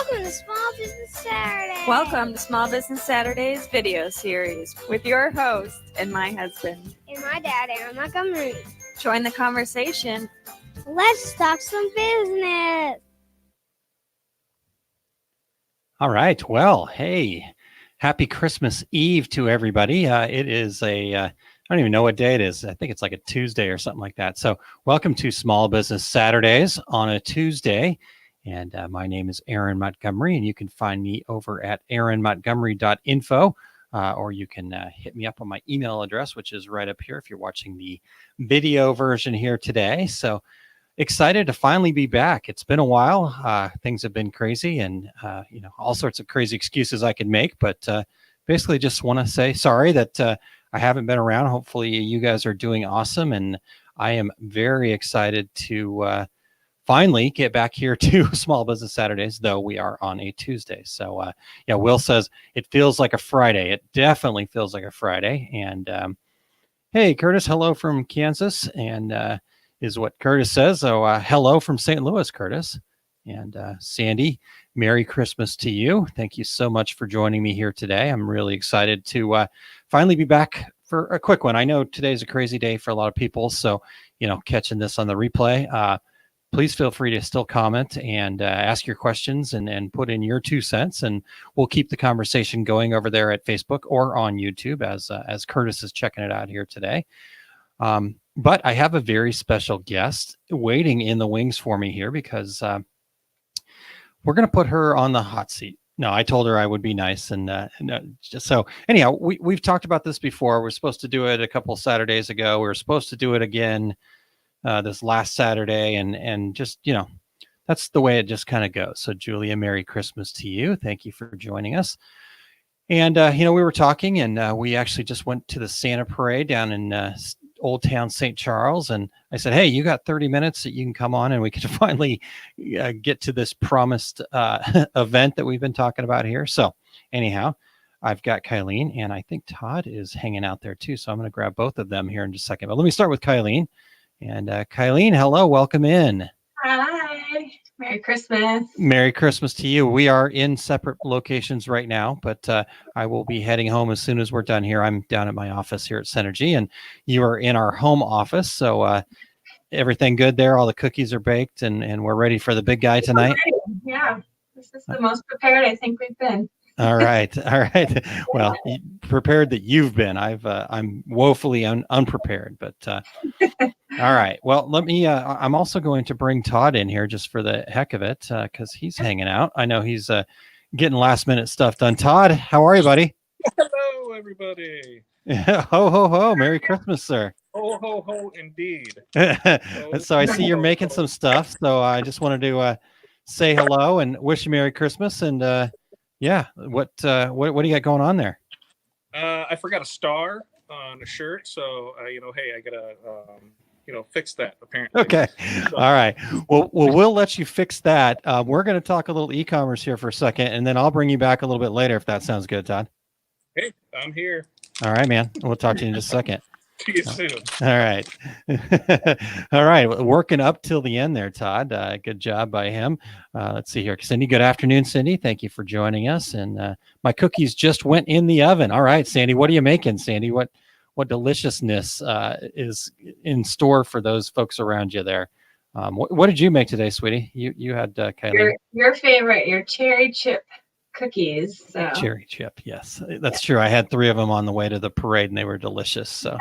Welcome to Small Business Saturday. Welcome to Small Business Saturdays video series with your host and my husband. And my dad, Aaron Montgomery. Join the conversation. Let's talk some business. All right. Well, hey, happy Christmas Eve to everybody. It is I don't even know what day it is. I think it's like a Tuesday or something like that. So welcome to Small Business Saturdays on a Tuesday. And my name is Aaron Montgomery, and you can find me over at aaronmontgomery.info, or you can hit me up on my email address, which is right up here if you're watching the video version here today. So excited to finally be back. It's been a while. Things have been crazy and, all sorts of crazy excuses I could make, but basically just want to say sorry that I haven't been around. Hopefully you guys are doing awesome. And I am very excited to finally get back here to Small Business Saturdays, though we are on a Tuesday. So, Will says it feels like a Friday. It definitely feels like a Friday. And hey, Curtis, hello from Kansas. And is what Curtis says. So hello from St. Louis, Curtis. And Sandy, Merry Christmas to you. Thank you so much for joining me here today. I'm really excited to finally be back for a quick one. I know today's a crazy day for a lot of people. So, catching this on the replay, please feel free to still comment and ask your questions and put in your 2 cents. And we'll keep the conversation going over there at Facebook or on YouTube as Curtis is checking it out here today. But I have a very special guest waiting in the wings for me here because we're going to put her on the hot seat. No, I told her I would be nice. And just so anyhow, we've talked about this before. We're supposed to do it a couple Saturdays ago. We were supposed to do it again this last Saturday. And just, that's the way it just kind of goes. So Julia, Merry Christmas to you. Thank you for joining us. And, we were talking and we actually just went to the Santa Parade down in Old Town St. Charles. And I said, hey, you got 30 minutes that you can come on and we can finally get to this promised event that we've been talking about here. So anyhow, I've got Kylene and I think Todd is hanging out there too. So I'm going to grab both of them here in just a second. But let me start with Kylene. And Kylene, hello, welcome in. Hi, Merry Christmas. Merry Christmas to you. We are in separate locations right now, but I will be heading home as soon as we're done here. I'm down at my office here at Synergy, and you are in our home office. So everything good there? All the cookies are baked, and we're ready for the big guy tonight? Yeah, this is the most prepared I think we've been. All right. Well, prepared that you've been. I'm woefully unprepared, but all right. Well, let me. I'm also going to bring Todd in here just for the heck of it because he's hanging out. I know he's getting last minute stuff done. Todd, how are you, buddy? Hello, everybody. Ho ho ho! Merry Christmas, sir. Ho ho ho! Indeed. So I see you're making some stuff. So I just wanted to say hello and wish you Merry Christmas and. Yeah. What do you got going on there? I forgot a star on a shirt, so hey, I gotta fix that apparently. Okay. All right. Well, we'll let you fix that. We're going to talk a little e-commerce here for a second, and then I'll bring you back a little bit later if that sounds good, Todd. Hey, I'm here. All right, man. We'll talk to you in just a second. See you soon. All right. All right. Working up till the end there, Todd. Good job by him. Let's see here. Cindy, good afternoon, Cindy. Thank you for joining us. And my cookies just went in the oven. All right, Sandy, what are you making, Sandy? What deliciousness is in store for those folks around you there? What did you make today, sweetie? You had Kylene. Your favorite, your cherry chip cookies. So. Cherry chip, yes, that's true. I had 3 of them on the way to the parade, and they were delicious. So,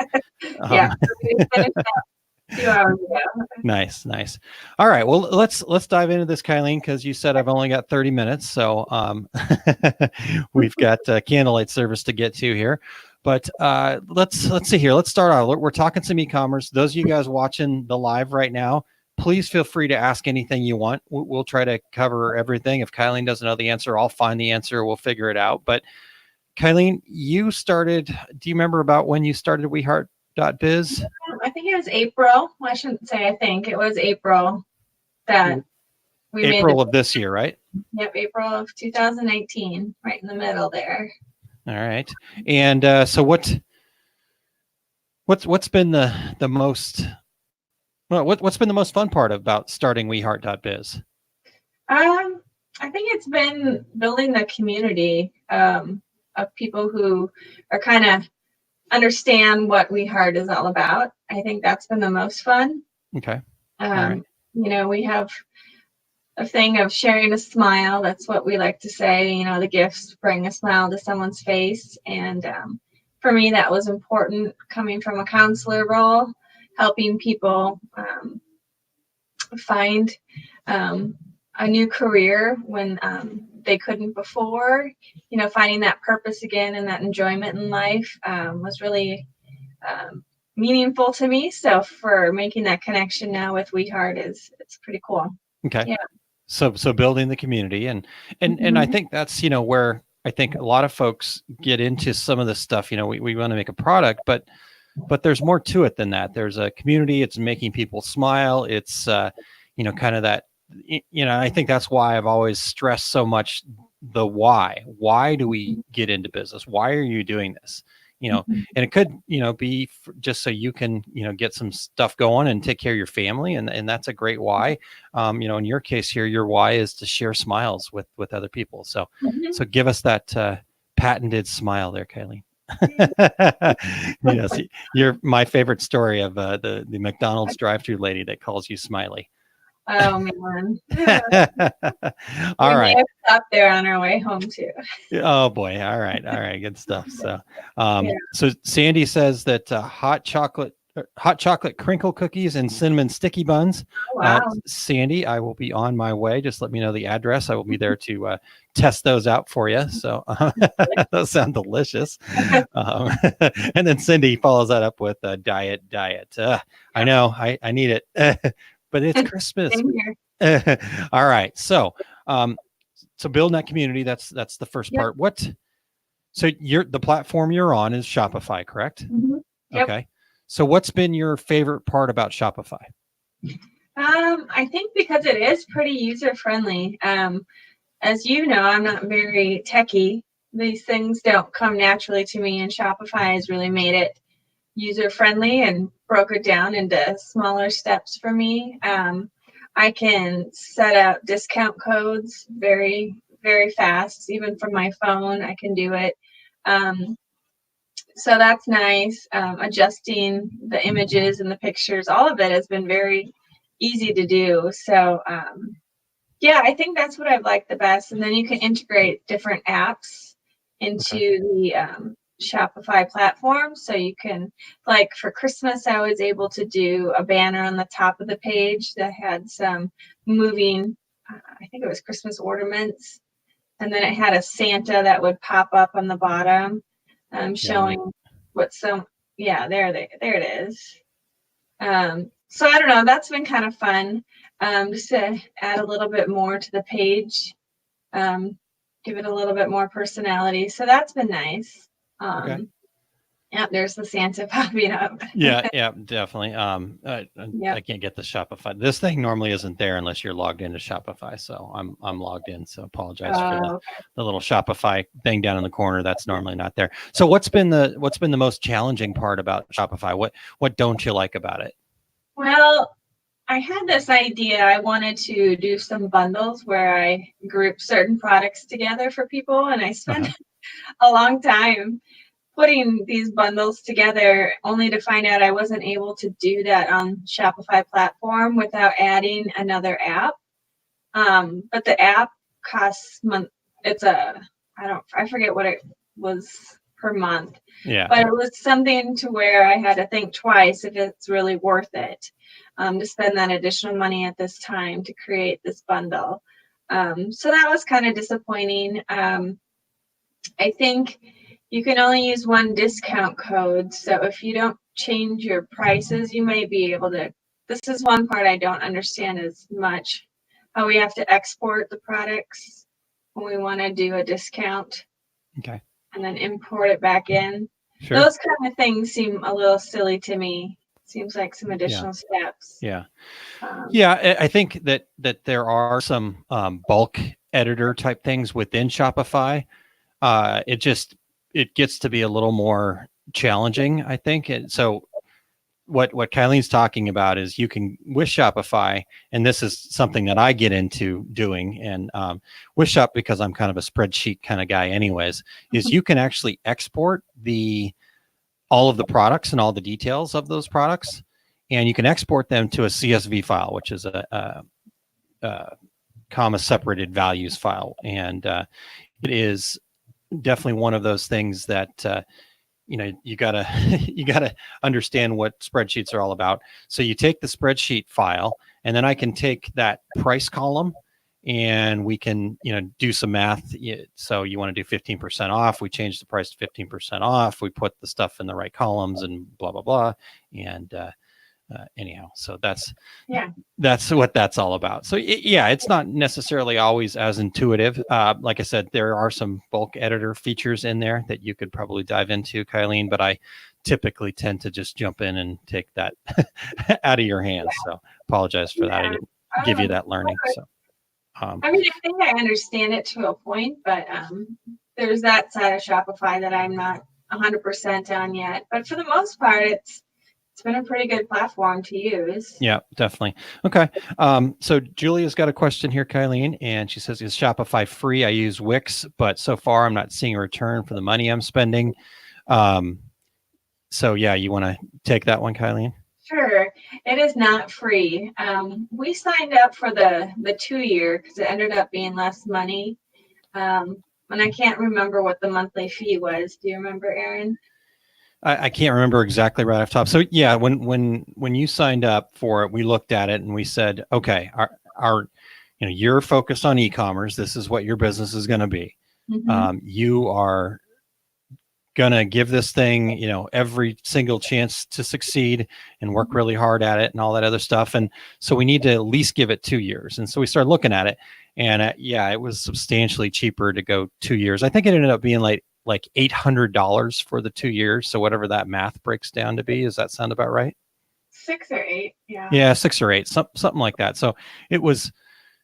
yeah, we finished that 2 hours ago. Nice. All right, well, let's dive into this, Kylene, because you said I've only got 30 minutes, so we've got candlelight service to get to here. But let's see here. Let's start out. We're talking some e-commerce. Those of you guys watching the live right now, please feel free to ask anything you want. We'll try to cover everything. If Kylene doesn't know the answer, I'll find the answer. We'll figure it out. But Kylene, you started, do you remember about when you started WeHeart.biz? I think it was April. Well, I shouldn't say I think. It was April that we made April of this year, right? Yep, April of 2019, right in the middle there. All right. And so what's been the most what's been the most fun part about starting WeHeart.biz? I think it's been building the community of people who are kind of understand what We Heart is all about. I think that's been the most fun. Okay. All right. We have a thing of sharing a smile. That's what we like to say. The gifts bring a smile to someone's face. And for me, that was important coming from a counselor role, helping people find a new career when they couldn't before. Finding that purpose again and that enjoyment in life was really meaningful to me. So for making that connection now with We Heart it's pretty cool. Okay. Yeah. So building the community and I think that's, where I think a lot of folks get into some of this stuff. We want to make a product, but there's more to it than that. There's a community. It's making people smile. It's, kind of that, I think that's why I've always stressed so much the why. Why do we get into business? Why are you doing this? And it could, be just so you can, get some stuff going and take care of your family. And that's a great why. In your case here, your why is to share smiles with other people. So, so give us that patented smile there, Kylene. Yes, you're my favorite story of the McDonald's drive-thru lady that calls you Smiley. Oh man. All we right. may have stopped there on our way home too. Oh boy. All right. Good stuff. So, so Sandy says that hot chocolate crinkle cookies and cinnamon sticky buns. Wow. Sandy, I will be on my way. Just let me know the address. I will be there to test those out for you. So those sound delicious. And then Cindy follows that up with diet. I know I need it. But it's Christmas. All right. So, so building that community, that's the first part. So the platform you're on is Shopify, correct? Mm-hmm. Yep. Okay. So what's been your favorite part about Shopify? I think because it is pretty user-friendly. As you know, I'm not very techy. These things don't come naturally to me, and Shopify has really made it user-friendly and broke it down into smaller steps for me. I can set up discount codes very, very fast. Even from my phone, I can do it. So that's nice. Adjusting the images and the pictures, all of it has been very easy to do. So yeah, I think that's what I've liked the best. And then you can integrate different apps into the Shopify platform. So you can, like for Christmas, I was able to do a banner on the top of the page that had some moving, I think it was Christmas ornaments. And then it had a Santa that would pop up on the bottom, showing what there it is. So I don't know, that's been kind of fun, just to add a little bit more to the page, give it a little bit more personality. So that's been nice. Yeah, there's the Santa popping up. yeah, definitely. I can't get the Shopify. This thing normally isn't there unless you're logged into Shopify. So I'm logged in. So apologize for the little Shopify thing down in the corner. That's normally not there. So what's been the most challenging part about Shopify? What don't you like about it? Well, I had this idea. I wanted to do some bundles where I group certain products together for people, and I spent a long time putting these bundles together, only to find out I wasn't able to do that on Shopify platform without adding another app. But the app costs I forget what it was per month. Yeah. But it was something to where I had to think twice if it's really worth it to spend that additional money at this time to create this bundle. So that was kind of disappointing. I think you can only use one discount code. So if you don't change your prices, you may be able to. This is one part I don't understand as much, how we have to export the products when we want to do a discount. Okay. And then import it back in. Sure. Those kind of things seem a little silly to me. Seems like some additional steps. Yeah. I think that there are some bulk editor type things within Shopify. It gets to be a little more challenging, I think. And so what Kylene's talking about is you can, with Shopify, and this is something that I get into doing, and with Shop, because I'm kind of a spreadsheet kind of guy anyways, is you can actually export all of the products and all the details of those products, and you can export them to a CSV file, which is a comma separated values file. And it is definitely one of those things that you gotta you gotta understand what spreadsheets are all about. So you take the spreadsheet file, and then I can take that price column, and we can do some math. So you want to do 15% off, we change the price to 15% off, we put the stuff in the right columns, and blah blah blah. And anyhow, so that's what that's all about. So it's not necessarily always as intuitive. Like I said, there are some bulk editor features in there that you could probably dive into, Kylene, but I typically tend to just jump in and take that out of your hands. So apologize for that. I didn't give you that learning. So I mean, I think I understand it to a point, but there's that side of Shopify that I'm not 100% on yet. But for the most part, it's been a pretty good platform to use. Yeah, definitely. Okay. So Julia's got a question here, Kylene, and she says, is Shopify free? I use Wix, but so far I'm not seeing a return for the money I'm spending. So yeah, you want to take that one, Kylene? Sure. It is not free. We signed up for the 2-year because it ended up being less money. And I can't remember what the monthly fee was. Do you remember, Aaron? I can't remember exactly right off top. So yeah, when you signed up for it, we looked at it and we said, okay, our you're focused on e-commerce. This is what your business is going to be. Mm-hmm. You are going to give this thing, every single chance to succeed and work really hard at it and all that other stuff. And so we need to at least give it 2 years. And so we started looking at it, and it was substantially cheaper to go 2 years. I think it ended up being like $800 for the 2 years. So whatever that math breaks down to be, does that sound about right? 6 or 8. Yeah. Yeah, 6 or 8, something like that. So it was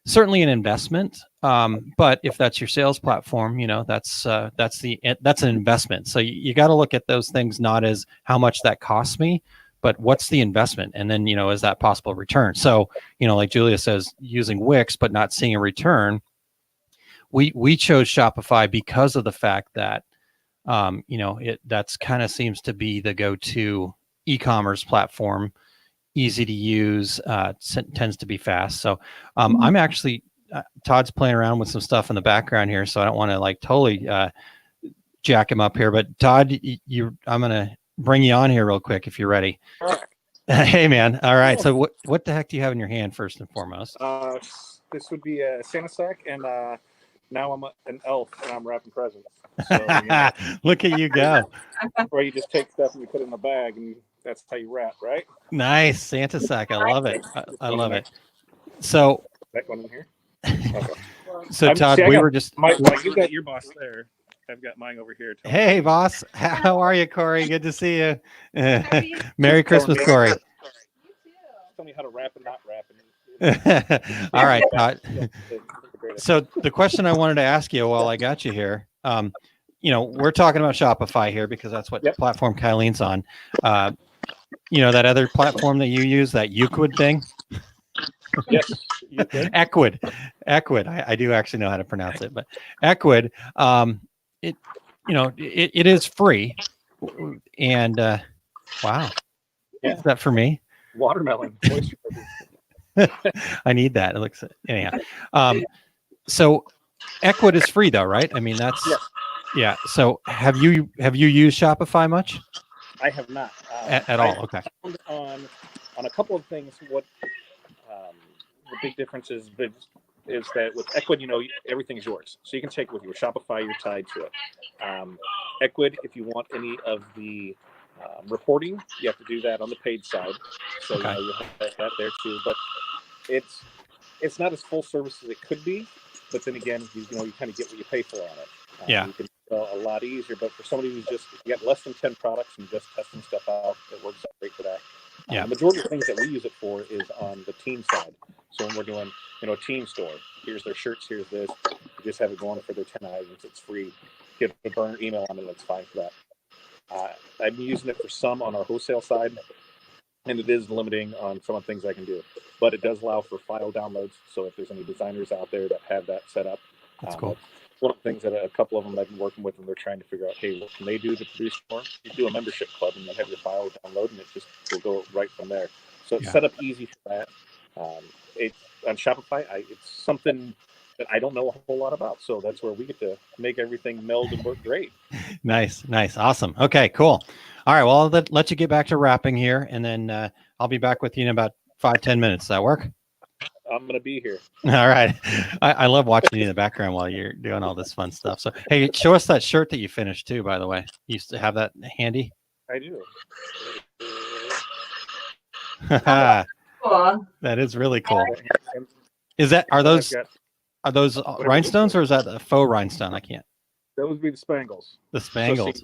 certainly an investment. But if that's your sales platform, that's an investment. So you got to look at those things not as how much that costs me, but what's the investment? And then, is that possible return? So, like Julia says, using Wix, but not seeing a return. We chose Shopify because of the fact that, that's kind of seems to be the go-to e-commerce platform, easy to use, tends to be fast. So I'm actually, Todd's playing around with some stuff in the background here, so I don't want to totally jack him up here. But Todd, I'm going to bring you on here real quick if you're ready. All right. Hey, man. All right. So what the heck do you have in your hand first and foremost? This would be a Santa sack, and now I'm an elf and I'm wrapping presents. So, Look at you go. Where you just take stuff and you put it in a bag, and that's how you wrap, right? Nice Santa sack. I love it. I love it. So that one in here. Okay. So Todd, were just you got your boss there. I've got mine over here. Hey, boss. How are you, Corey? Good to see you. Merry Christmas, Corey. Tell me how to wrap and not wrap. All right, Todd. So the question I wanted to ask you while I got you here, we're talking about Shopify here because that's what platform Kylene's on. That other platform that you use, that Euclid thing. Yes. Equid. I do actually know how to pronounce it, but Equid, it is free. And wow. Yeah. Is that for me? Watermelon. I need that. It looks anyhow. So Equid is free though, right? I mean, that's yeah. So have you used Shopify much? I have not at all. Okay. On a couple of things, what the big difference is that with Equid, everything's yours. So you can take it with your Shopify, you're tied to it. Equid, if you want any of the reporting, you have to do that on the paid side. So you have that there too. But it's not as full service as it could be. But then again, you kind of get what you pay for on it. You can sell a lot easier. But for somebody who's just got less than 10 products and just testing stuff out, it works out great for that. The majority of things that we use it for is on the team side. So when we're doing, a team store, here's their shirts, here's this. You just have it going for their 10 items. It's free. Get a burner email on it. That's fine for that. I'm using it for some on our wholesale side. and it is limiting on some of the things I can do. But it does allow for file downloads. So if there's any designers out there that have that set up, That's cool. One of the things that a couple of them I've been working with, and they're trying to figure out, hey, what can they do to produce more? You do a membership club, and you have your file download, and it just will go right from there. So it's set up easy for that. On Shopify, it's something that I don't know a whole lot about. So that's where we get to make everything meld and work great. Nice. Awesome. Okay, cool. All right. Well, I'll let you get back to wrapping here, and then I'll be back with you in about 5-10 minutes. Does that work? I'm going to be here. All right. I love watching you in the background while you're doing all this fun stuff. So, hey, show us that shirt that you finished too, by the way. You used to have that handy? I do. Cool. That is really cool. Are those rhinestones, or is that a faux rhinestone? I can't. Those would be the spangles. The spangles.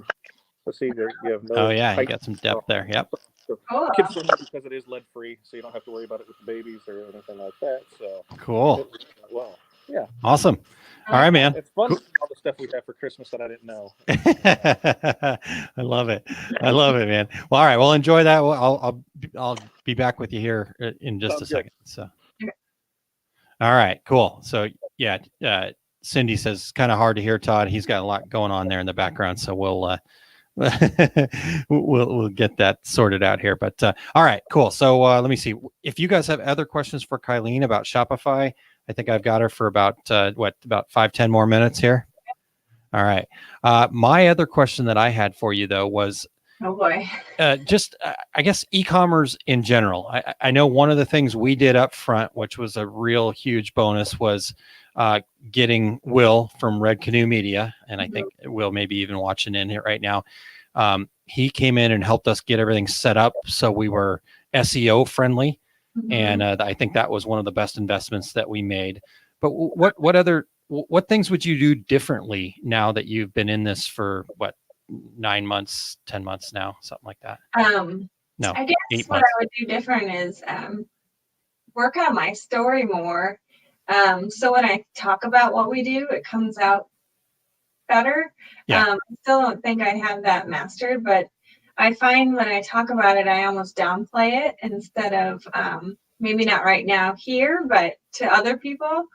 So see that you have no. Oh yeah, you got some depth there. Yep. So kids don't have, because it is lead free, so you don't have to worry about it with the babies or anything like that. So cool. Well, yeah. Awesome. All right, man. It's fun. All the stuff we have for Christmas that I didn't know. I love it. I love it, man. Well, all right. Well, enjoy that. I'll be back with you here in just a second. So. All right. Cool. So yeah. Cindy says kind of hard to hear Todd. He's got a lot going on there in the background. So we'll get that sorted out here. But all right, cool. So let me see. If you guys have other questions for Kylene about Shopify, I think I've got her for about 5-10 more minutes here. All right. My other question that I had for you though was, oh boy, just I guess e-commerce in general. I know one of the things we did up front, which was a real huge bonus, was getting Will from Red Canoe Media, and I think Will maybe even watching in here right now. He came in and helped us get everything set up so we were SEO friendly, and I think that was one of the best investments that we made. But what things would you do differently now that you've been in this for 9 months, 10 months now, something like that? No, I guess what I would do different is work on my story more. So when I talk about what we do, it comes out better. I still don't think I have that mastered, but I find when I talk about it, I almost downplay it instead of maybe not right now here, but to other people.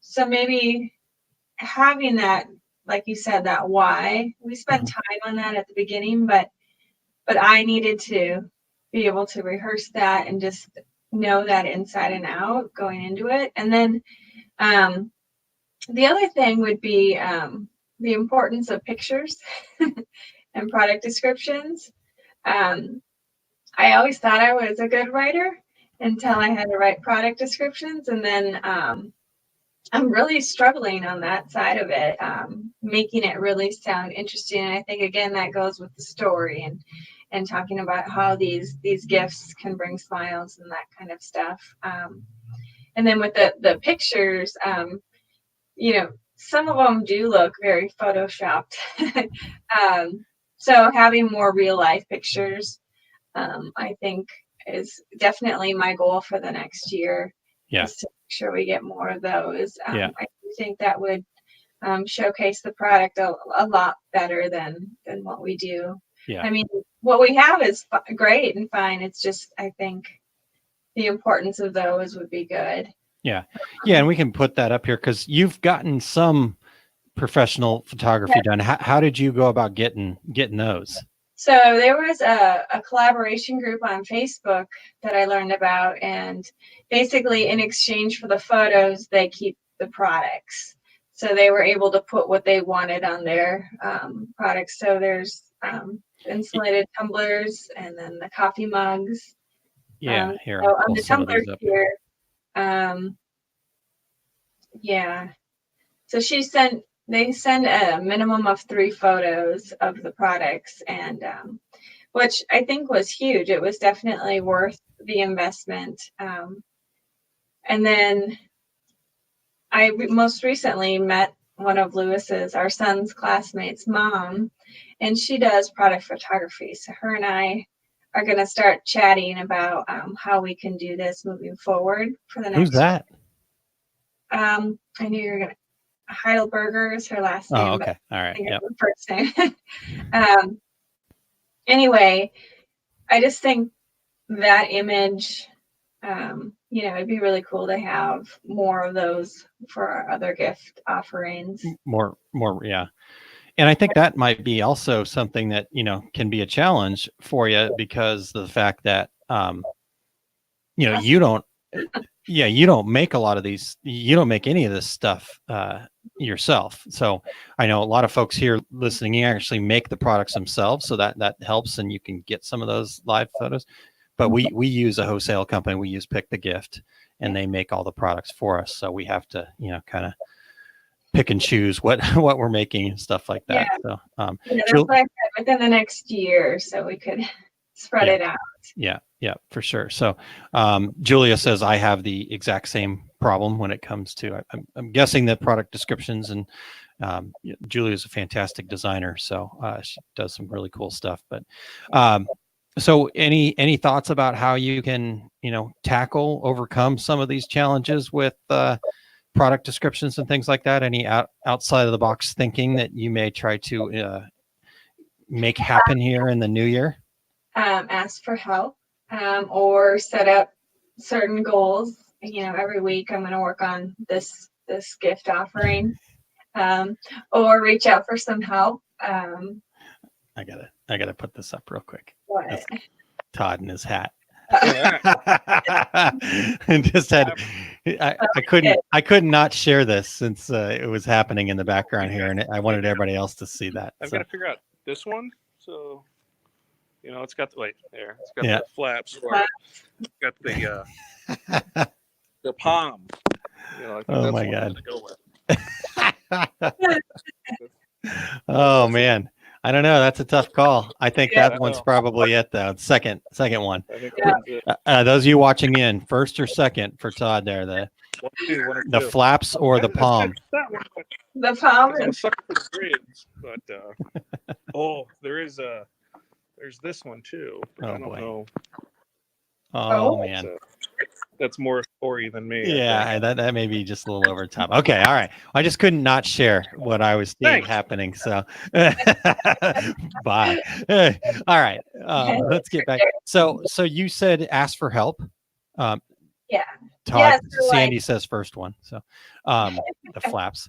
So maybe having that, like you said, that why, we spent time on that at the beginning, but I needed to be able to rehearse that and just know that inside and out going into it. And then the other thing would be the importance of pictures and product descriptions. I always thought I was a good writer until I had to write product descriptions, and then I'm really struggling on that side of it, making it really sound interesting. And I think again that goes with the story and talking about how these gifts can bring smiles and that kind of stuff. And then with the pictures, some of them do look very photoshopped. So having more real life pictures, I think is definitely my goal for the next year. Yeah. Is to make sure we get more of those. I do think that would showcase the product a lot better than what we do. Yeah. I mean, what we have is great and fine. It's just, I think the importance of those would be good. Yeah. Yeah. And we can put that up here because you've gotten some professional photography done. How did you go about getting those? So there was a collaboration group on Facebook that I learned about, and basically in exchange for the photos, they keep the products. So they were able to put what they wanted on their products. So there's insulated tumblers and then the coffee mugs. Yeah, here. So on the tumblers here, so they send a minimum of 3 photos of the products, and which I think was huge. It was definitely worth the investment. And then I most recently met one of our son's classmates' mom, and she does product photography. So her and I are going to start chatting about how we can do this moving forward for the next. Who's that? I knew you were going to. Heidelberger is her last name. Oh, okay. All right. Yep. First name. Anyway, I just think that image, it'd be really cool to have more of those for our other gift offerings. More, yeah. And I think that might be also something that, can be a challenge for you because of the fact that, you don't make a lot of these, you don't make any of this stuff yourself. So I know a lot of folks here listening, you actually make the products themselves. So that helps and you can get some of those live photos. But we use a wholesale company. We use Pick the Gift and they make all the products for us. So we have to, kind of pick and choose what we're making and stuff like that. Yeah. So that's what I said, within the next year, so we could spread it out. Yeah, for sure. So Julia says I have the exact same problem when it comes to, I'm guessing that product descriptions, and Julia's a fantastic designer, so she does some really cool stuff. But so any thoughts about how you can, overcome some of these challenges with product descriptions and things like that? Any outside of the box thinking that you may try to make happen here in the new year? Ask for help, or set up certain goals. Every week I'm going to work on this gift offering, or reach out for some help. I gotta put this up real quick. What? That's Todd in his hat. And just had I couldn't not share this since it was happening in the background here, and I wanted everybody else to see that. I've got to figure out this one. So it's got the flaps. It's got the palm. Oh my God. Oh man. I don't know. That's a tough call. I think that one's probably it though. Second one. Those of you watching in, first or second for Todd there, the flaps or the palm? The palm. I'm a sucker for the grids, but there's this one too. But I don't know. Oh man. That's more story than me. Yeah, that may be just a little over the top. Okay, all right. I just couldn't not share what I was seeing happening. So, bye. All right, let's get back. So you said ask for help. Yeah. Todd, Sandy says first one. So, the flaps,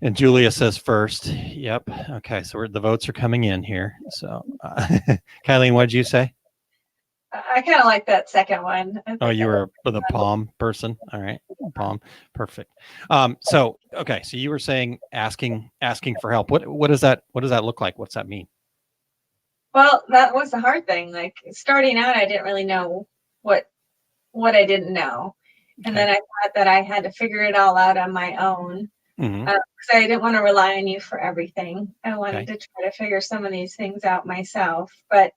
and Julia says first. Yep. Okay, so the votes are coming in here. So, Kylene, what did you say? I kind of like that second one. Oh, you were the palm person. All right. Palm. Perfect. So you were saying asking for help. What does that look like? What's that mean? Well, that was the hard thing. Like starting out, I didn't really know what I didn't know. And then I thought that I had to figure it all out on my own. Because I didn't want to rely on you for everything. I wanted to try to figure some of these things out myself. But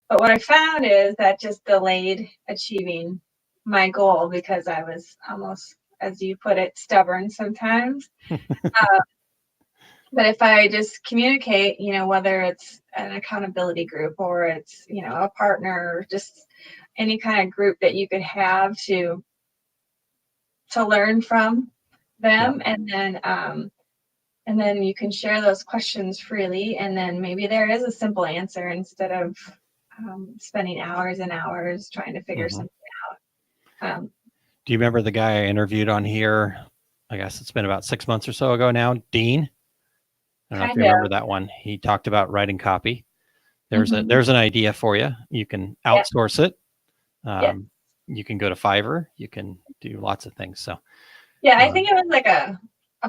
what I found is that just delayed achieving my goal because I was almost, as you put it, stubborn sometimes. But if I just communicate, whether it's an accountability group or it's, a partner, or just any kind of group that you could have to learn from them, and then you can share those questions freely, and then maybe there is a simple answer instead of spending hours and hours trying to figure something out. Do you remember the guy I interviewed on here? I guess it's been about 6 months or so ago now. Dean. I don't know if you remember that one. He talked about writing copy. There's an idea for you. You can outsource it. You can go to Fiverr. You can do lots of things. So I think it was like a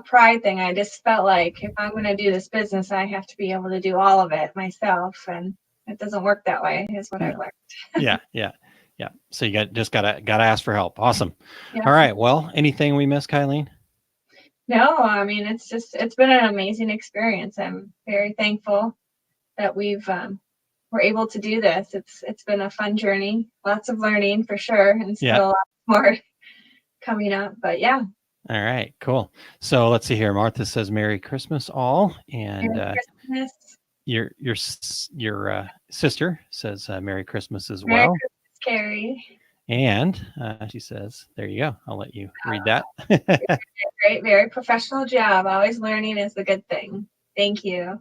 pride thing. I just felt like if I'm going to do this business, I have to be able to do all of it myself, and it doesn't work that way, is what I've learned. Yeah. So you gotta ask for help. Awesome. Yeah. All right. Well, anything we missed, Kylene? No, I mean, it's been an amazing experience. I'm very thankful that we're able to do this. It's been a fun journey, lots of learning for sure, and still a lot more coming up. But yeah. All right, cool. So let's see here. Martha says Merry Christmas all, and Merry Christmas. Your sister says Merry Christmas as Merry well. Christmas, Carrie. And she says, there you go. I'll let you read that. Great, very professional job. Always learning is a good thing. Thank you.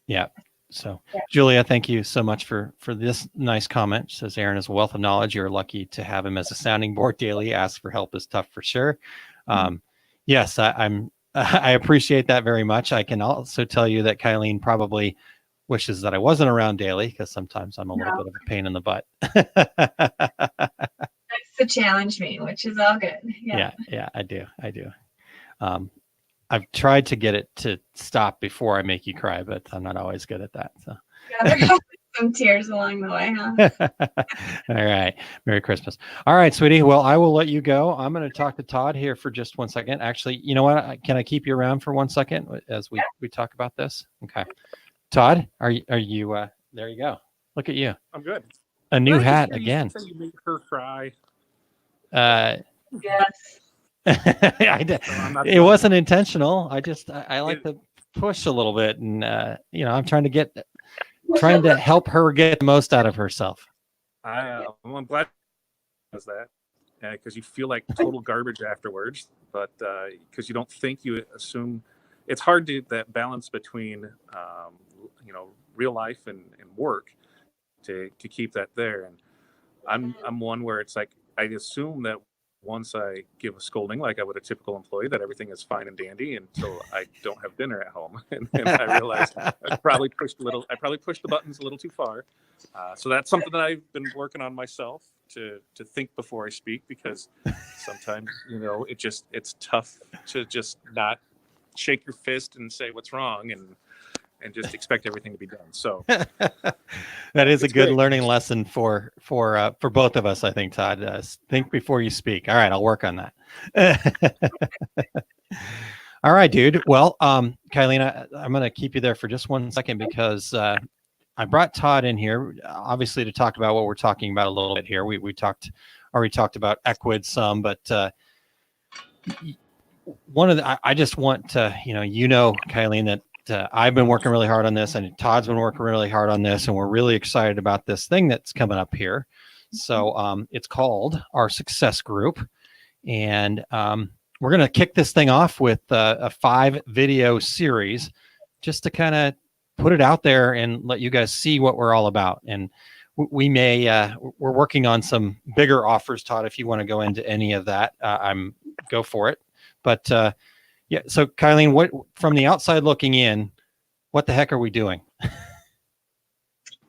Yeah. So, Yeah. Julia, thank you so much for this nice comment. She says Aaron is a wealth of knowledge. You're lucky to have him as a sounding board daily. Ask for help is tough for sure. Yes, I'm. I appreciate that very much. I can also tell you that Kylene probably wishes that I wasn't around daily because sometimes I'm a little bit of a pain in the butt. Likes to challenge me, which is all good. Yeah. Yeah, I do. I've tried to get it to stop before I make you cry, but I'm not always good at that. So. Yeah, there are some tears along the way, huh? All right. Merry Christmas. All right, sweetie. Well, I will let you go. I'm going to talk to Todd here for just 1 second. Actually, you know what? Can I keep you around for 1 second as we talk about this? Okay. Todd, are you there you go. Look at you. I'm good. A new Did I hat just hear again. You say you made her cry. Yes. I did. So It wasn't intentional. I like to push a little bit, and I'm trying to help her get the most out of herself. I'm glad does that because you feel like total garbage afterwards, but because you don't think, you assume. It's hard to that balance between real life and work to keep that there. And I'm one where it's like I assume that once I give a scolding like I would a typical employee, that everything is fine and dandy until I don't have dinner at home. and I realized I probably pushed the buttons a little too far. So that's something that I've been working on myself to think before I speak, because sometimes, it's tough to just not shake your fist and say what's wrong and just expect everything to be done. So that is a good great. learning lesson for both of us, I think, Todd. Think before you speak. All right, I'll work on that. All right, dude. Well, Kylene, I'm going to keep you there for just 1 second because I brought Todd in here, obviously, to talk about what we're talking about a little bit here. We already talked about Equid some, but I just want to, Kylene, that I've been working really hard on this, and Todd's been working really hard on this, and we're really excited about this thing that's coming up here. So it's called our Success Group, and we're going to kick this thing off with a 5-video series just to kind of put it out there and let you guys see what we're all about. And we're working on some bigger offers, Todd. If you want to go into any of that, go for it. But yeah, so Kylene, what from the outside looking in, what the heck are we doing?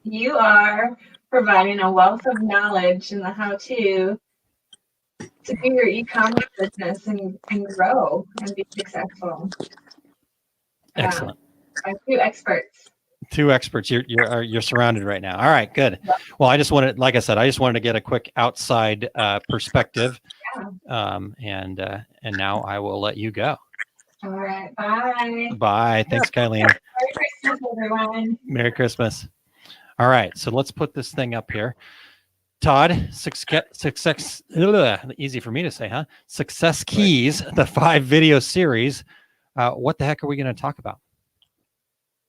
You are providing a wealth of knowledge in the how-to do your e-commerce business and grow and be successful. Excellent. By 2 experts. 2 experts. You're surrounded right now. All right, good. Well, I just wanted to get a quick outside perspective. Yeah. And now I will let you go. All right. Bye. Bye. Thanks, Kylene. Merry Christmas, everyone. Merry Christmas. All right, so let's put this thing up here. Todd, success, easy for me to say, huh? Success Keys, the 5-video series. What the heck are we going to talk about?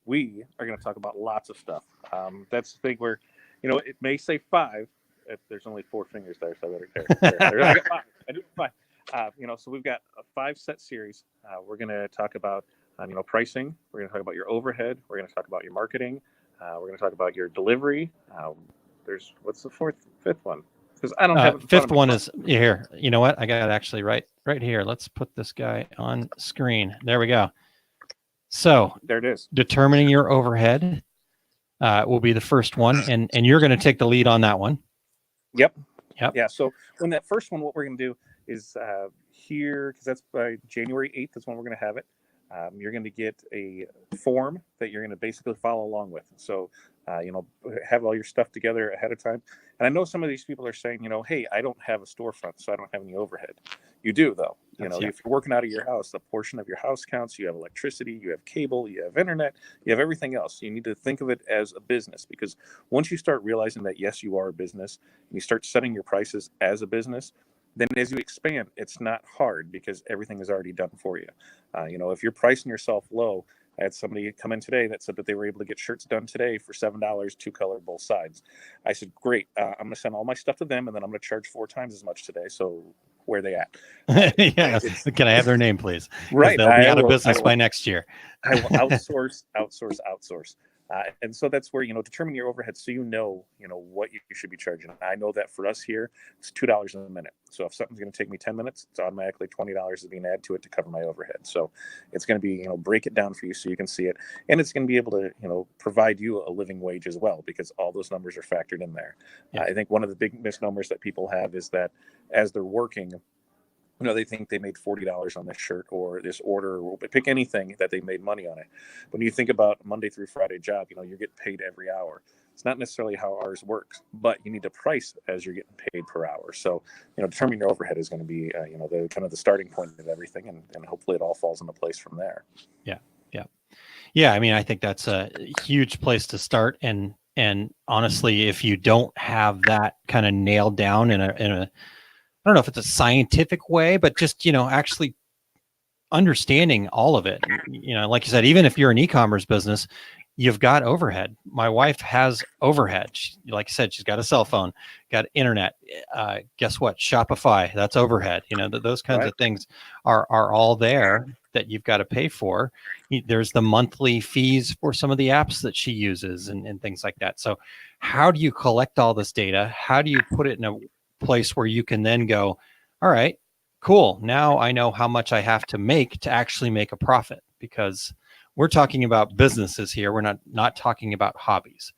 We are going to talk about lots of stuff. That's the thing where, it may say 5. There's only 4 fingers there, so I got 5. I do 5. So we've got a 5-set series. We're going to talk about, pricing. We're going to talk about your overhead. We're going to talk about your marketing. We're going to talk about your delivery. What's the 5th one? Because I don't have it. 5th one is here. You know what? I got it actually right here. Let's put this guy on screen. There we go. So there it is. Determining your overhead will be the first one, and you're going to take the lead on that one. Yep. Yeah. So when that first one, what we're going to do is here, because that's by January 8th is when we're going to have it. You're going to get a form that you're going to basically follow along with. So, have all your stuff together ahead of time. And I know some of these people are saying, hey, I don't have a storefront, so I don't have any overhead. You do, though. If you're working out of your house, a portion of your house counts. You have electricity, you have cable, you have internet, you have everything else. You need to think of it as a business, because once you start realizing that, yes, you are a business, and you start setting your prices as a business, then as you expand, it's not hard because everything is already done for you. If you're pricing yourself low, I had somebody come in today that said that they were able to get shirts done today for $7, 2-color both sides. I said, great. I'm going to send all my stuff to them, and then I'm going to charge 4 times as much today. So where are they at? Yeah. Can I have their name, please? Right. They'll be out of business by next year. I will outsource. And so that's where, determine your overhead so what you should be charging. I know that for us here, it's $2 a minute. So if something's going to take me 10 minutes, it's automatically $20 is being added to it to cover my overhead. So it's going to be, break it down for you so you can see it. And it's going to be able to, provide you a living wage as well, because all those numbers are factored in there. Yeah. I think one of the big misnomers that people have is that as they're working, they think they made $40 on this shirt or this order, or pick anything that they made money on it. When you think about Monday through Friday job, you get paid every hour. It's not necessarily how ours works, but you need to price as you're getting paid per hour. So, determining your overhead is going to be, the kind of the starting point of everything, and hopefully it all falls into place from there. Yeah. I mean, I think that's a huge place to start. And honestly, if you don't have that kind of nailed down in a I don't know if it's a scientific way, but just, actually understanding all of it. Like you said, even if you're an e-commerce business, you've got overhead. My wife has overhead. Like I said, she's got a cell phone, got internet. Guess what? Shopify, that's overhead. Those kinds Right. of things are all there that you've got to pay for. There's the monthly fees for some of the apps that she uses and things like that. So how do you collect all this data? How do you put it in a place where you can then go, all right, cool. Now I know how much I have to make to actually make a profit, because we're talking about businesses here. We're not talking about hobbies.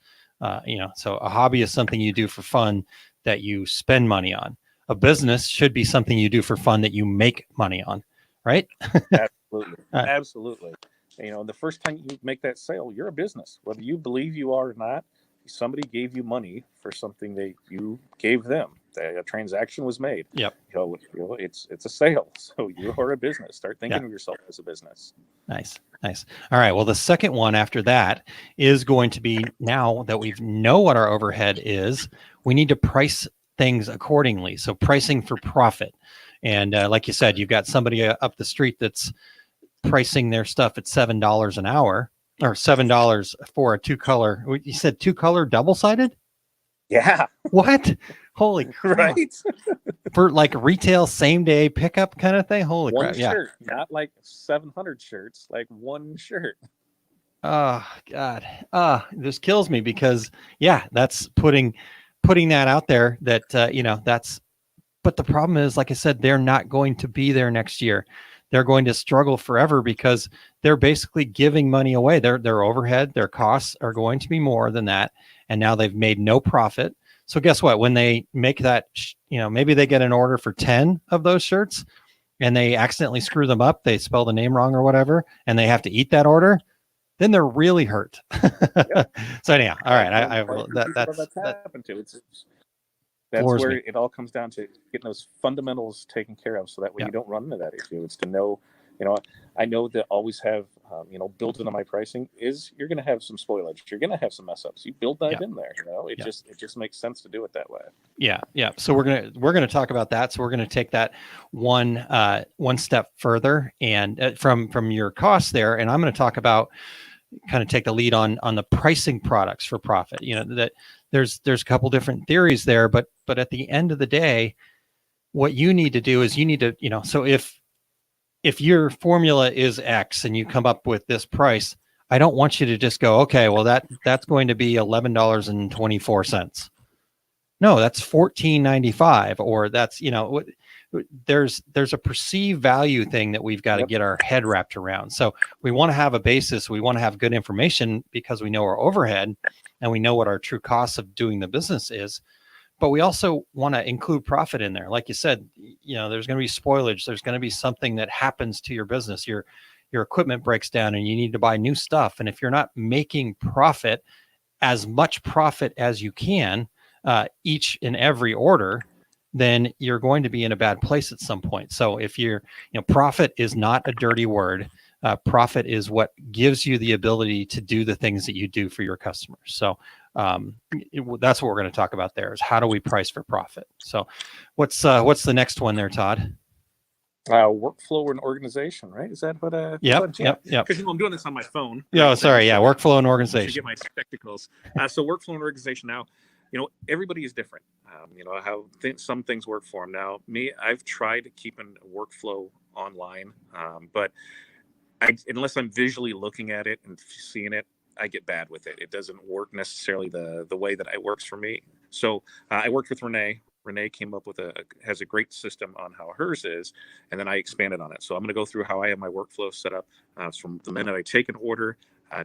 So a hobby is something you do for fun that you spend money on. A business should be something you do for fun that you make money on, right? Absolutely. Absolutely. The first time you make that sale, you're a business, whether you believe you are or not. Somebody gave you money for something that you gave them. A transaction was made. Yep. It's a sale. So you are a business. Start thinking of yourself as a business. Nice. All right. Well, the second one after that is going to be, now that we know what our overhead is, we need to price things accordingly. So pricing for profit. And like you said, you've got somebody up the street that's pricing their stuff at $7 an hour, or $7 for a two-color. You said two-color double-sided? Yeah. What? Holy crap. Right. For like retail same-day pickup kind of thing? Holy One crap. shirt, not like 700 shirts, like one shirt. Oh, God. This kills me because, that's putting that out there that, but the problem is, like I said, they're not going to be there next year. They're going to struggle forever because they're basically giving money away. Their overhead, their costs are going to be more than that. And now they've made no profit. So guess what? When they make that, maybe they get an order for 10 of those shirts and they accidentally screw them up. They spell the name wrong or whatever, and they have to eat that order. Then they're really hurt. Yep. So anyhow, all right. That's happened to. That's where it all comes down to getting those fundamentals taken care of, so that way you don't run into that issue. It's to know, I know that always have, built into my pricing is you're going to have some spoilage. You're going to have some mess ups. You build that in there. It just makes sense to do it that way. Yeah. So we're gonna talk about that. So we're gonna take that one step further, and from your costs there, and I'm going to talk about, kind of take the lead on the pricing products for profit. That there's a couple different theories there, but at the end of the day, what you need to do is you need to, so if your formula is X and you come up with this price, I don't want you to just go, okay, well that's going to be $11.24. No, that's $14.95, or that's, there's a perceived value thing that we've got to get our head wrapped around. So we want to have a basis. We want to have good information because we know our overhead and we know what our true costs of doing the business is. But we also want to include profit in there. Like you said, there's going to be spoilage. There's going to be something that happens to your business. Your equipment breaks down and you need to buy new stuff. And if you're not making profit, as much profit as you can, each and every order, then you're going to be in a bad place at some point. So if profit is not a dirty word. Profit is what gives you the ability to do the things that you do for your customers. So that's what we're going to talk about there, is how do we price for profit. So what's the next one there, Todd? Workflow and organization, right? Is that what? Yep. Because I'm doing this on my phone. Yeah, sorry. Yeah, workflow and organization. Get my spectacles. So workflow and organization. Now, everybody is different. How some things work for them. Now, me, I've tried keeping workflow online, but unless I'm visually looking at it and seeing it, get bad with it. It doesn't work necessarily the way that it works for me. So I worked with Renee. Renee came up with has a great system on how hers is, and then I expanded on it. So I'm going to go through how I have my workflow set up from the minute I take an order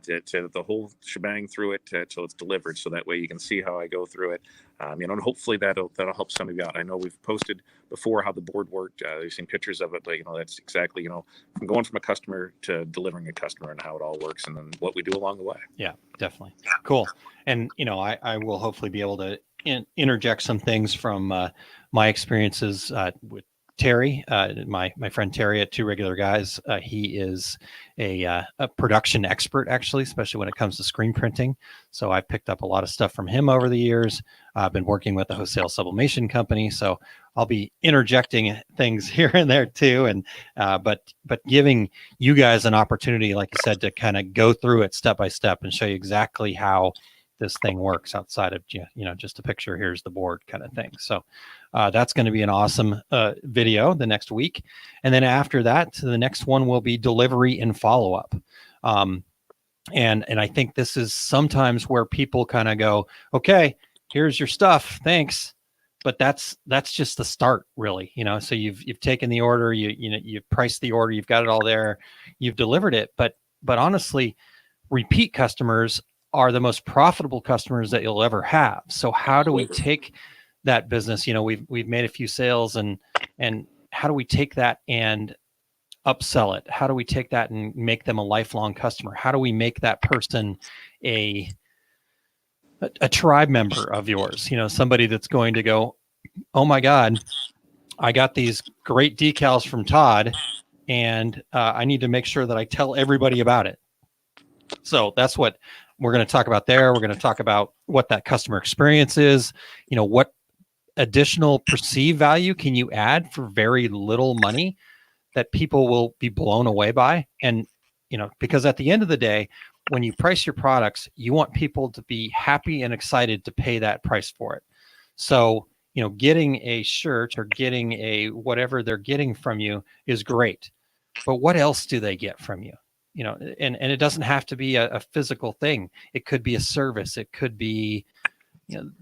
to the whole shebang through it till it's delivered. So that way you can see how I go through it, and hopefully that'll help some of you out. I know we've posted before how the board worked. You've seen pictures of it, but that's exactly from going from a customer to delivering a customer and how it all works, and then what we do along the way. Yeah, definitely. Cool. And I will hopefully be able to interject some things from my experiences with Terry, my friend Terry at Two Regular Guys. He is a production expert, actually, especially when it comes to screen printing. So I picked up a lot of stuff from him over the years. I've been working with a wholesale sublimation company, so I'll be interjecting things here and there too. And but giving you guys an opportunity, like you said, to kind of go through it step by step and show you exactly how this thing works outside of just a picture, here's the board kind of thing. So that's going to be an awesome video the next week. And then after that, the next one will be delivery and follow-up. And I think this is sometimes where people kind of go, okay, here's your stuff, thanks. But that's just the start, really. So you've taken the order, you've priced the order, you've got it all there, you've delivered it. But honestly, repeat customers are the most profitable customers that you'll ever have. So how do we take that business? We've made a few sales, and how do we take that and upsell it? How do we take that and make them a lifelong customer? How do we make that person a tribe member of yours? Somebody that's going to go, oh my God, I got these great decals from Todd, and I need to make sure that I tell everybody about it. So that's what we're going to talk about there. We're going to talk about what that customer experience is. What additional perceived value can you add for very little money that people will be blown away by? And, because at the end of the day, when you price your products, you want people to be happy and excited to pay that price for it. So, getting a shirt or getting a whatever they're getting from you is great. But what else do they get from you? And it doesn't have to be a physical thing. It could be a service. It could be,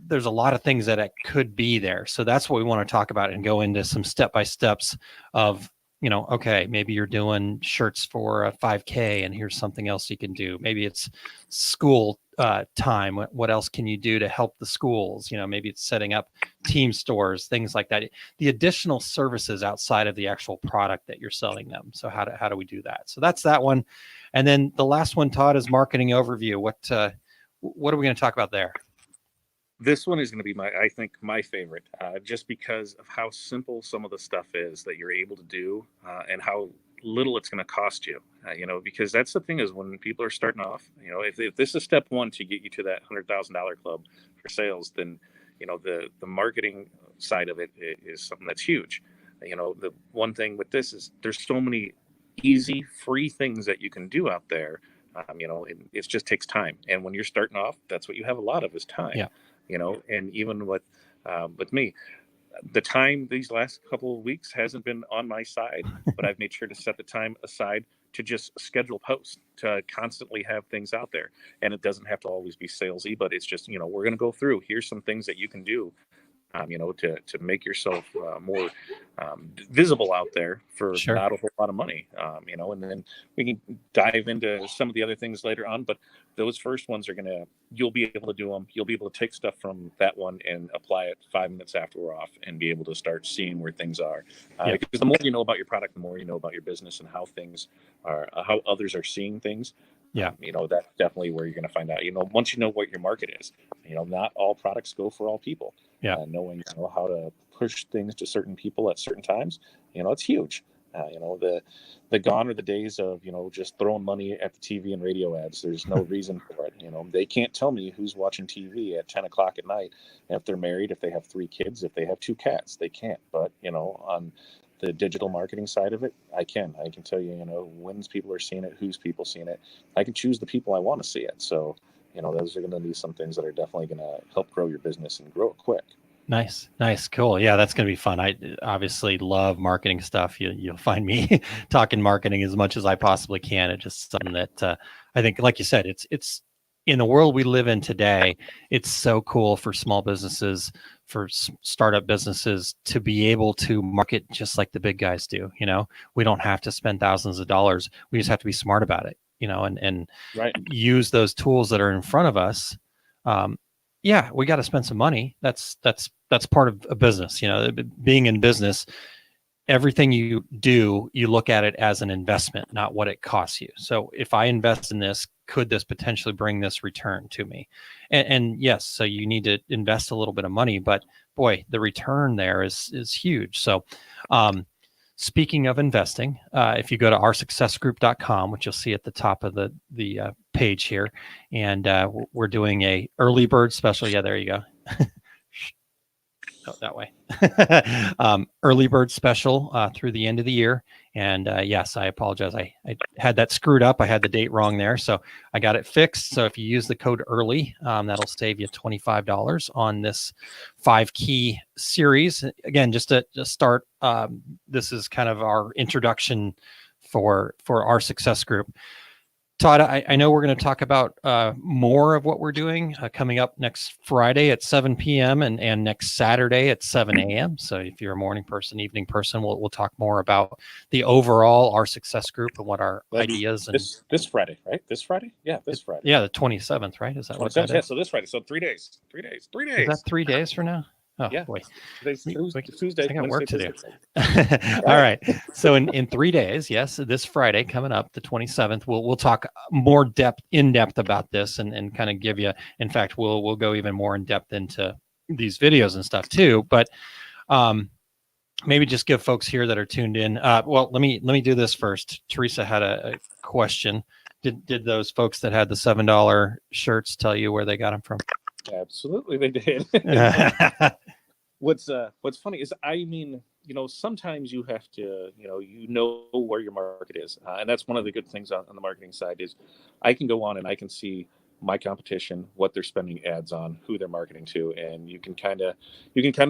there's a lot of things that it could be there. So that's what we want to talk about and go into some step-by-steps of, okay, maybe you're doing shirts for a 5K and here's something else you can do. Maybe it's school time. What else can you do to help the schools? Maybe it's setting up team stores, things like that. The additional services outside of the actual product that you're selling them. So how do we do that? So that's that one. And then the last one, Todd, is marketing overview. What are we going to talk about there? This one is going to be I think my favorite, just because of how simple some of the stuff is that you're able to do, and how little it's going to cost you. Because that's the thing is when people are starting off, if this is step one to get you to that $100,000 club for sales, then the marketing side of it is something that's huge. The one thing with this is there's so many easy, free things that you can do out there. It just takes time, and when you're starting off, that's what you have a lot of is time. Yeah. And even with me, the time these last couple of weeks hasn't been on my side, but I've made sure to set the time aside to just schedule posts, to constantly have things out there. And it doesn't have to always be salesy, but it's just, we're going to go through, here's some things that you can do, to make yourself more visible out there for Sure. not a whole lot of money, and then we can dive into some of the other things later on. But those first ones you'll be able to do them. You'll be able to take stuff from that one and apply it 5 minutes after we're off and be able to start seeing where things are. Because the more you know about your product, the more you know about your business and how things are, how others are seeing things. Yeah. That's definitely where you're going to find out, once you know what your market is, not all products go for all people. Yeah. Knowing how to push things to certain people at certain times, it's huge. The gone are the days of, just throwing money at the TV and radio ads. There's no reason for it. They can't tell me who's watching TV at 10 o'clock at night. If they're married, if they have 3 kids, if they have 2 cats, they can't. But, on the digital marketing side of it, I can tell you, when people are seeing it, who's people seeing it. I can choose the people I want to see it. So, those are going to be some things that are definitely going to help grow your business and grow it quick. Nice. Cool. Yeah, that's going to be fun. I obviously love marketing stuff. You'll find me talking marketing as much as I possibly can. It's just something that I think, like you said, it's in the world we live in today, it's so cool for small businesses, for startup businesses to be able to market just like the big guys do. We don't have to spend thousands of dollars. We just have to be smart about it, and Right. use those tools that are in front of us. Yeah, we got to spend some money. That's part of a business. Being in business, everything you do, you look at it as an investment, not what it costs you. So if I invest in this, could this potentially bring this return to me? And yes, so you need to invest a little bit of money, but boy, the return there is huge. So speaking of investing, if you go to oursuccessgroup.com, which you'll see at the top of the page here, and we're doing a early bird special. Yeah, there you go. That way. Early bird special through the end of the year. And yes, I apologize. I had that screwed up. I had the date wrong there. So I got it fixed. So if you use the code early, that'll save you $25 on this 5-key series. Again, just to start, this is kind of our introduction for our success group. Todd, I know we're going to talk about more of what we're doing coming up next Friday at 7 p.m. and next Saturday at 7 a.m. So if you're a morning person, evening person, we'll talk more about the overall our success group and what our ideas and this Friday, right? This Friday? Yeah, this Friday. Yeah, the 27th, right? Is that what that is? Yeah, so this Friday. So 3 days. 3 days. 3 days. Is that 3 days from now? Oh, yeah. Boy. Today's Tuesday. I got work to do. Right. All right. So in 3 days, yes, this Friday coming up, the 27th, we'll talk more in depth about this and kind of give you. In fact, we'll go even more in depth into these videos and stuff too. But maybe just give folks here that are tuned in. Well, let me do this first. Teresa had a question. Did those folks that had the $7 shirts tell you where they got them from? Absolutely, they did. What's funny is, sometimes you have to, where your market is, and that's one of the good things on the marketing side is, I can go on and I can see my competition, what they're spending ads on, who they're marketing to, and you can kind of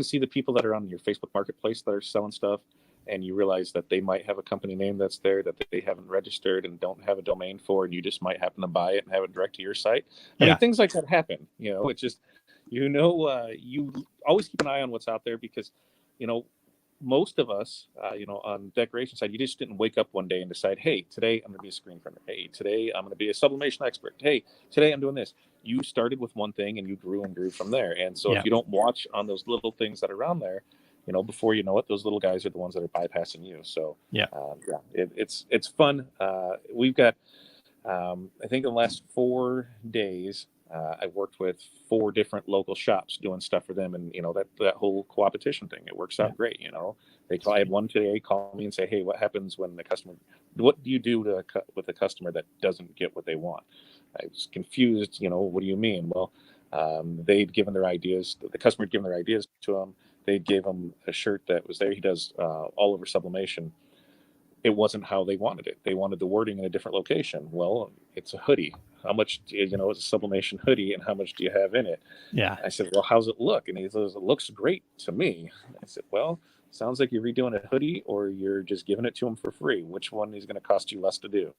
see the people that are on your Facebook Marketplace that are selling stuff, and you realize that they might have a company name that's there that they haven't registered and don't have a domain for, and you just might happen to buy it and have it direct to your site. I mean, things like that happen. It's just, you always keep an eye on what's out there, because, most of us, on the decoration side, you just didn't wake up one day and decide, hey, today I'm going to be a screen printer. Hey, today I'm going to be a sublimation expert. Hey, today I'm doing this. You started with one thing and you grew and grew from there. And so if you don't watch on those little things that are around there, before you know it, those little guys are the ones that are bypassing you. So it's fun. We've got, I think in the last 4 days, I worked with 4 different local shops doing stuff for them, and that whole co-opetition thing, it works out great. I had one today call me and say, hey, what happens when what do you do with a customer that doesn't get what they want? I was confused. What do you mean? Well, they'd given their ideas, the customer had given their ideas to him. They gave him a shirt that was there. He does all over sublimation. It wasn't how they wanted it. They wanted the wording in a different location. Well, it's a hoodie. How much, it's a sublimation hoodie, and how much do you have in it? Yeah. I said, well, how's it look? And he says, it looks great to me. I said, well, sounds like you're redoing a hoodie, or you're just giving it to him for free. Which one is going to cost you less to do?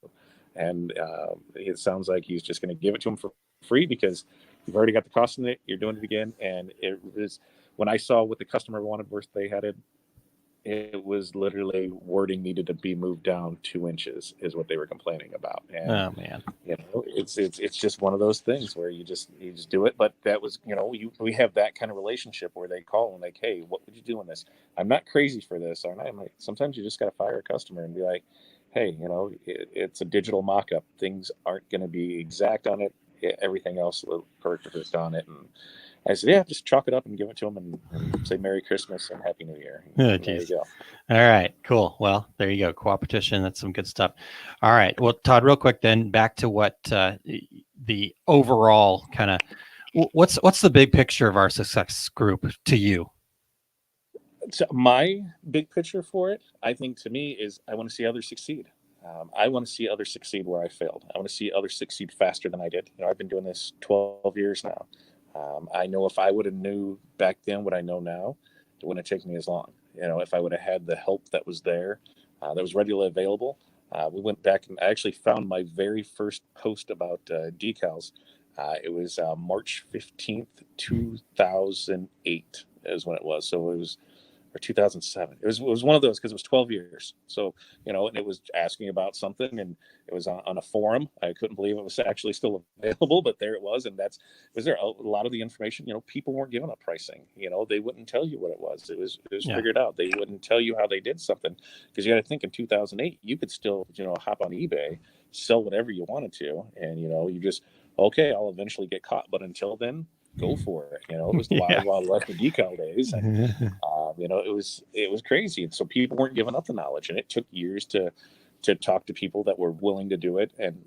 And it sounds like he's just going to give it to him for free, because you've already got the cost in it. You're doing it again. And it was, when I saw what the customer wanted, where they had it was literally wording needed to be moved down 2 inches is what they were complaining about. And, oh man, it's just one of those things where you just do it. But that was, we have that kind of relationship where they call and like, hey, what would you do in this? I'm not crazy for this, aren't I? I'm like, sometimes you just got to fire a customer and be like, hey, it's a digital mock-up. Things aren't going to be exact on it. Everything else will perfect on it. And I said, yeah, just chalk it up and give it to them and say Merry Christmas and Happy New Year. Oh, there you go. All right, cool. Well, there you go. Co-opetition. That's some good stuff. All right. Well, Todd, real quick then, back to what the overall kind of, what's the big picture of our success group to you? So my big picture for it, I think, to me, is I want to see others succeed. I want to see others succeed where I failed. I want to see others succeed faster than I did. I've been doing this 12 years now. I know if I would have knew back then what I know now, it wouldn't have taken me as long. If I would have had the help that was there, that was readily available. We went back and I actually found my very first post about decals It was March 15th, 2008 is when it was. So it was, or 2007. It was one of those because it was 12 years. So, and it was asking about something, and it was on a forum. I couldn't believe it was actually still available, but there it was. And was there a lot of the information, people weren't giving up pricing, they wouldn't tell you what it was. It was figured out. They wouldn't tell you how they did something, because you got to think in 2008, you could still, hop on eBay, sell whatever you wanted to. And, you just, okay, I'll eventually get caught. But until then, go for it. It was the wild west of decal days. And, it was crazy. And so people weren't giving up the knowledge, and it took years to talk to people that were willing to do it. And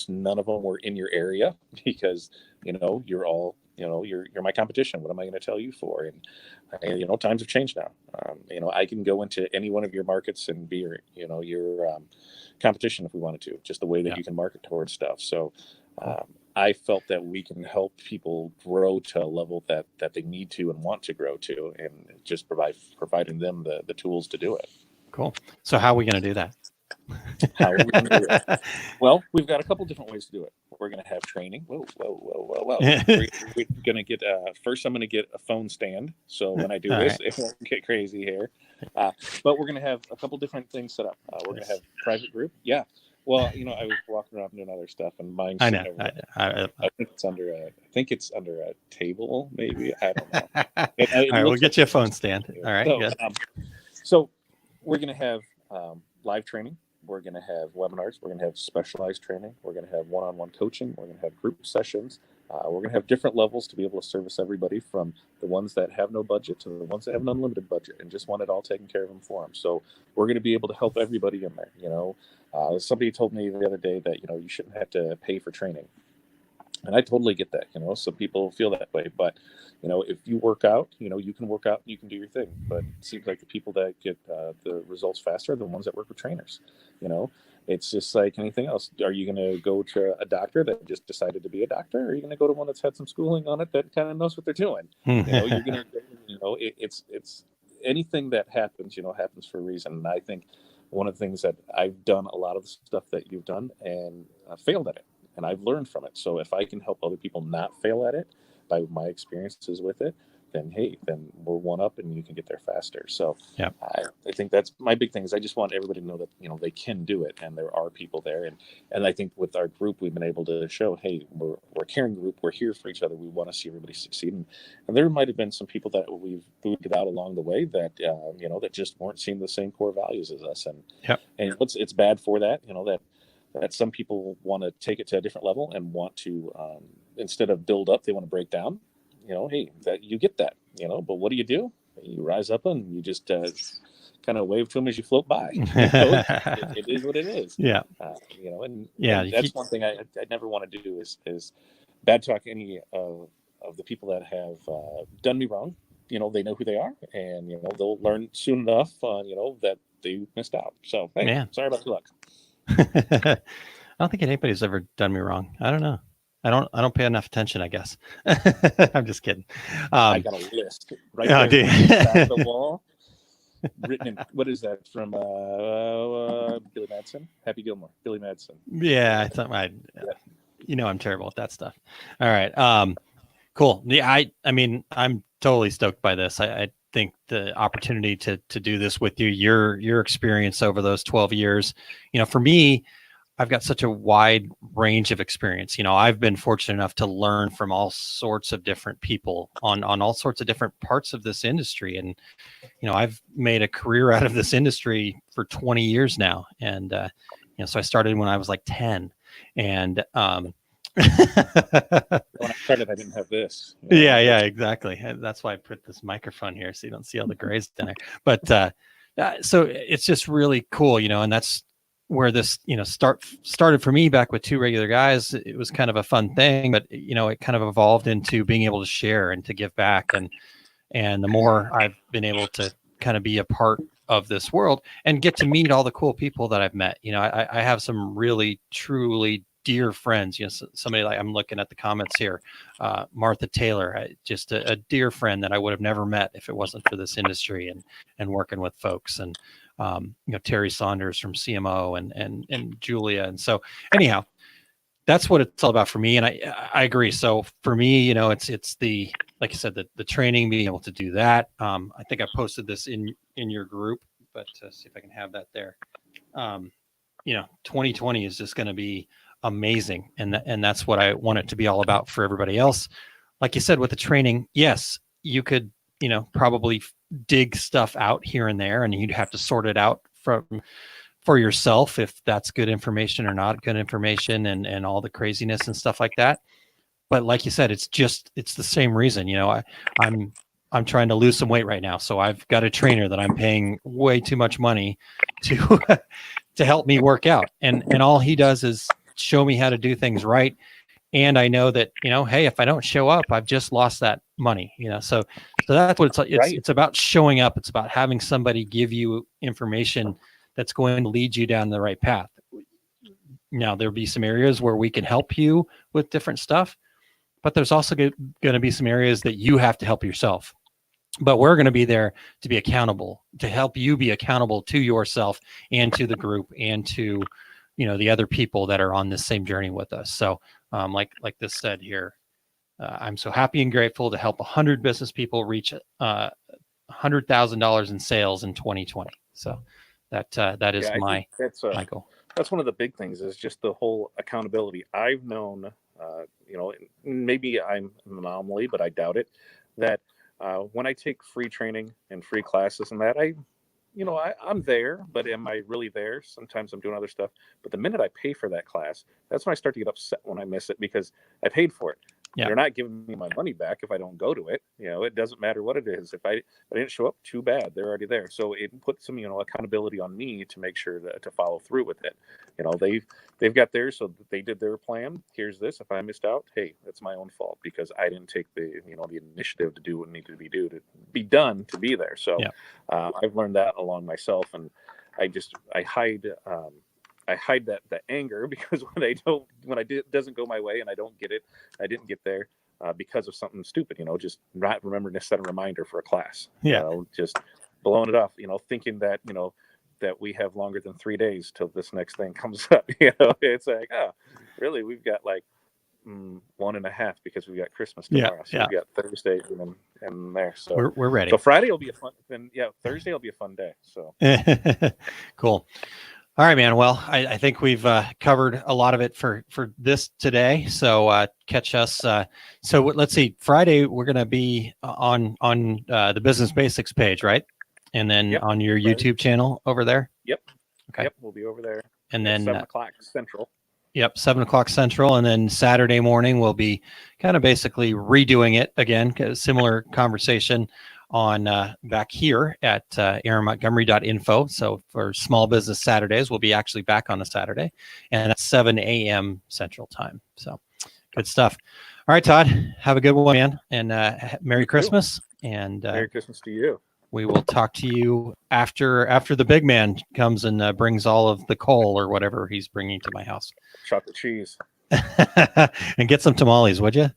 none of them were in your area, because, you're all, you're my competition. What am I going to tell you for? And, times have changed now. I can go into any one of your markets and be your competition if we wanted to, just the way that you can market towards stuff. So, I felt that we can help people grow to a level that they need to and want to grow to, and just providing them the tools to do it. Cool. So how are we going to do that? How are we going to do it? Well, we've got a couple different ways to do it. We're going to have training. Whoa. We're going to get, first I'm going to get a phone stand. So when I do this, it won't get crazy here. But we're going to have a couple different things set up. We're going to have private group. Yeah. Well, I was walking around doing other stuff, and mine's I know. I think it's under a table, maybe. I don't know. All right, we'll get you a phone stand. All right. So, good. So we're going to have live training. We're going to have webinars. We're going to have specialized training. We're going to have one-on-one coaching. We're going to have group sessions. We're going to have different levels to be able to service everybody, from the ones that have no budget to the ones that have an unlimited budget and just want it all taken care of them for them. So we're going to be able to help everybody in there. Somebody told me the other day that, you shouldn't have to pay for training. And I totally get that, some people feel that way. But, if you work out, you can work out and you can do your thing. But it seems like the people that get the results faster are the ones that work with trainers. It's just like anything else. Are you going to go to a doctor that just decided to be a doctor? Or are you going to go to one that's had some schooling on it that kind of knows what they're doing? You're going to, it's anything that happens, happens for a reason. And I think one of the things that I've done a lot of the stuff that you've done, and failed at it, and I've learned from it. So if I can help other people not fail at it by my experiences with it, then hey, then we're one up and you can get there faster. So I think that's my big thing, is I just want everybody to know that, they can do it, and there are people there. And I think with our group, we've been able to show, hey, we're a caring group. We're here for each other. We want to see everybody succeed. And there might have been some people that we've booted out along the way that, that just weren't seeing the same core values as us. And it's bad for that, that some people want to take it to a different level and want to, instead of build up, they want to break down. Hey, that you get that, but what do? You rise up and you just kind of wave to them as you float by. It is what it is. Yeah. And that's one thing I never want to do is bad talk any of the people that have done me wrong. They know who they are, and they'll learn soon enough. That they missed out. So hey, sorry about your luck. I don't think anybody's ever done me wrong. I don't know. I don't pay enough attention, I guess. I'm just kidding. I got a list right there on the wall, written in, what is that, from Billy Madsen? Happy Gilmore, Billy Madsen. Yeah, I thought I'm terrible at that stuff. All right. Cool. Yeah, I mean, I'm totally stoked by this. I think the opportunity to do this with you, your experience over those 12 years, for me, I've got such a wide range of experience. I've been fortunate enough to learn from all sorts of different people on all sorts of different parts of this industry. And, I've made a career out of this industry for 20 years now. And, so I started when I was like 10, and, when I started, I didn't have this. Yeah, exactly. That's why I put this microphone here, so you don't see all the grays down there. But, so it's just really cool, and that's where this, started for me back with two regular guys. It was kind of a fun thing, but it kind of evolved into being able to share and to give back. And the more I've been able to kind of be a part of this world and get to meet all the cool people that I've met, I have some really, truly dear friends, somebody like, I'm looking at the comments here, Martha Taylor, just a dear friend that I would have never met if it wasn't for this industry and working with folks. And, Terry Saunders from CMO and Julia. And so anyhow, that's what it's all about for me. And I agree. So for me, you know, it's the, like you said, the training, being able to do that. I think I posted this in your group, but see if I can have that there. You know, 2020 is just going to be amazing. And that's what I want it to be all about for everybody else. Like you said, with the training, yes, you could, you know, probably dig stuff out here and there, and you'd have to sort it out for yourself if that's good information or not good information, and all the craziness and stuff like that. But like you said, it's the same reason. You know, I'm trying to lose some weight right now, so I've got a trainer that I'm paying way too much money to to help me work out, and all he does is show me how to do things right. And I know that, you know, hey, if I don't show up, I've just lost that money, you know. So that's what it's like. Right. It's about showing up. It's about having somebody give you information that's going to lead you down the right path. Now, there'll be some areas where we can help you with different stuff, but there's also going to be some areas that you have to help yourself. But we're going to be there to be accountable, to help you be accountable to yourself and to the group and to, you know, the other people that are on this same journey with us. So like this said here, I'm so happy and grateful to help 100 business people reach $100,000 in sales in 2020. So that is my goal. That's one of the big things, is just the whole accountability. I've known, you know, maybe I'm an anomaly, but I doubt it, that when I take free training and free classes and that, I'm there, but am I really there? Sometimes I'm doing other stuff. But the minute I pay for that class, that's when I start to get upset when I miss it, because I paid for it. Yeah. They're not giving me my money back if I don't go to it. You know, it doesn't matter what it is. If I didn't show up, too bad. They're already there. So it puts some, you know, accountability on me to make sure to follow through with it. You know, they've got theirs, so they did their plan. Here's this. If I missed out, hey, that's my own fault, because I didn't take the initiative to do what needed to be done to be there. So yeah. I've learned that along myself, and I hide that anger, because when it doesn't go my way and I don't get it, I didn't get there because of something stupid, you know, just not remembering to set a reminder for a class. Yeah. You know, just blowing it off, you know, thinking that, you know, that we have longer than 3 days till this next thing comes up. You know, it's like, oh, really? We've got like 1.5, because we've got Christmas tomorrow. So we've got Thursday and there. So we're ready. So Friday will be Thursday will be a fun day. So cool. All right, man. Well, I think we've covered a lot of it for this today. So catch us. So let's see. Friday we're going to be on the Business Basics page, right? And then on your YouTube channel over there. Yep. Okay. Yep. We'll be over there. And then 7:00 Central. Yep, 7:00 Central, and then Saturday morning we'll be kind of basically redoing it again. Similar conversation on back here at aaronmontgomery.info. So for Small Business Saturdays, we'll be actually back on a Saturday, and that's 7 a.m. Central Time. So good stuff. All right, Todd, have a good one, man, and Merry Christmas. And Merry Christmas to you. We will talk to you after the big man comes and brings all of the coal or whatever he's bringing to my house. Chocolate cheese. And get some tamales, would you?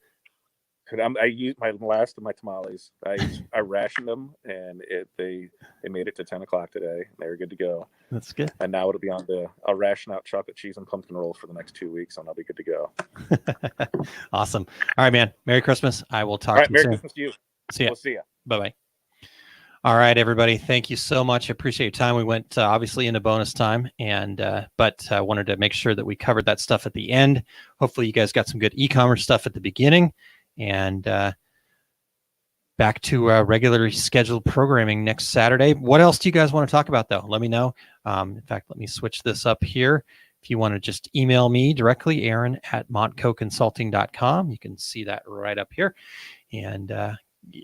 I used my last of my tamales. I rationed them, and they made it to 10 o'clock today. They were good to go. That's good. And now it'll be on I'll ration out chocolate cheese and pumpkin rolls for the next 2 weeks, and I'll be good to go. Awesome. All right, man. Merry Christmas. I will talk to you Merry soon. Christmas to you. See ya. We'll see ya. Bye-bye. All right, everybody. Thank you so much. I appreciate your time. We went obviously into bonus time, but wanted to make sure that we covered that stuff at the end. Hopefully you guys got some good e-commerce stuff at the beginning, and back to regularly scheduled programming next Saturday. What else do you guys want to talk about, though? Let me know. In fact, let me switch this up here. If you want to just email me directly, aaron@montcoconsulting.com. You can see that right up here, and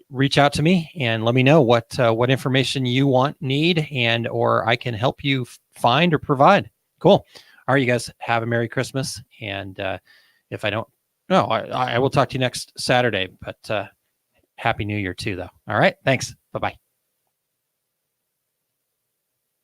reach out to me and let me know what information you need, and or I can help you find or provide. Cool. All right, you guys have a Merry Christmas. And if I don't, I will talk to you next Saturday, but Happy New Year too, though. All right. Thanks. Bye-bye.